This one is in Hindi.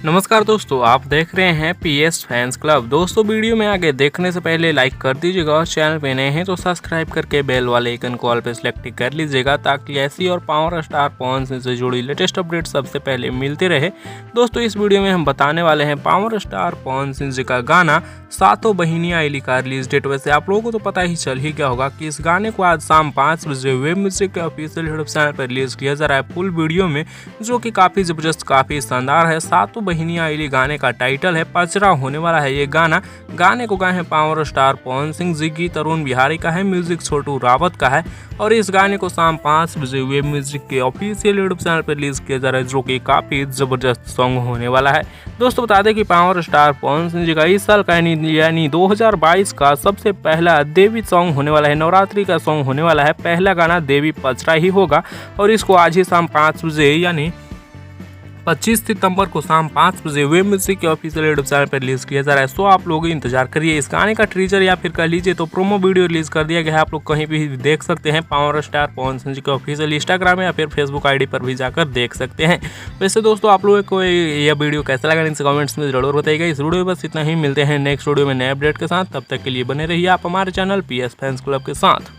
नमस्कार दोस्तों, आप देख रहे हैं पीएस फैंस क्लब। दोस्तों वीडियो में आगे देखने से पहले लाइक कर दीजिएगा और चैनल पे नए हैं तो सब्सक्राइब करके बेल वाले आइकन को ऑल पे सेलेक्ट कर लीजिएगा ताकि ऐसी और पावर स्टार पवन सिंह से जुड़ी लेटेस्ट अपडेट सबसे पहले मिलती रहे। दोस्तों इस वीडियो में हम बताने वाले हैं पावर स्टार पवन सिंह जी का गाना सातों बहिनियां आइली का रिलीज डेट। वैसे आप लोगों को तो पता ही चल ही गया होगा कि इस गाने को आज शाम 5 बजे वेब म्यूजिक के ऑफिशियल यूट्यूब चैनल पर रिलीज किया जा रहा है फुल वीडियो में, जो कि काफी जबरदस्त काफी शानदार है। सातों बहिनियां आइली गाने का टाइटल है, पचरा होने वाला है ये गाना। गाने को गाए हैं पावर स्टार पवन सिंह जी, गीत तरुण बिहारी का है, म्यूजिक छोटू रावत का है और इस गाने को शाम 5 बजे वेब म्यूजिक के ऑफिशियल यूट्यूब चैनल पर रिलीज किया जा रहा है, जो कि काफी जबरदस्त सॉन्ग होने वाला है। दोस्तों बता दें कि पावर स्टार पवन सिंह जी का इस साल का यानी 2022 का सबसे पहला देवी सॉन्ग होने वाला है, नवरात्रि का सॉन्ग होने वाला है। पहला गाना देवी पचरा ही होगा और इसको आज ही शाम 5 बजे यानी 25 सितंबर को शाम 5 बजे वेब म्यूजिक के ऑफिशियल यूट्यूब चैनल पर रिलीज किया जा रहा है। सो आप लोग इंतजार करिए। इस गाने का टीजर या फिर कह लीजिए तो प्रोमो वीडियो रिलीज कर दिया गया है, आप लोग कहीं भी देख सकते हैं। पावर स्टार पवन सिंह जी के ऑफिशियल इंस्टाग्राम या फिर फेसबुक आईडी पर भी जाकर देख सकते हैं। वैसे दोस्तों आप लोगों को यह वीडियो कैसा लगा नीचे कमेंट्स में जरूर बताइएगा। इस वीडियो में बस इतना ही, मिलते हैं नेक्स्ट वीडियो में नए अपडेट के साथ। तब तक के लिए बने रहिए आप हमारे चैनल पीएस फैंस क्लब के साथ।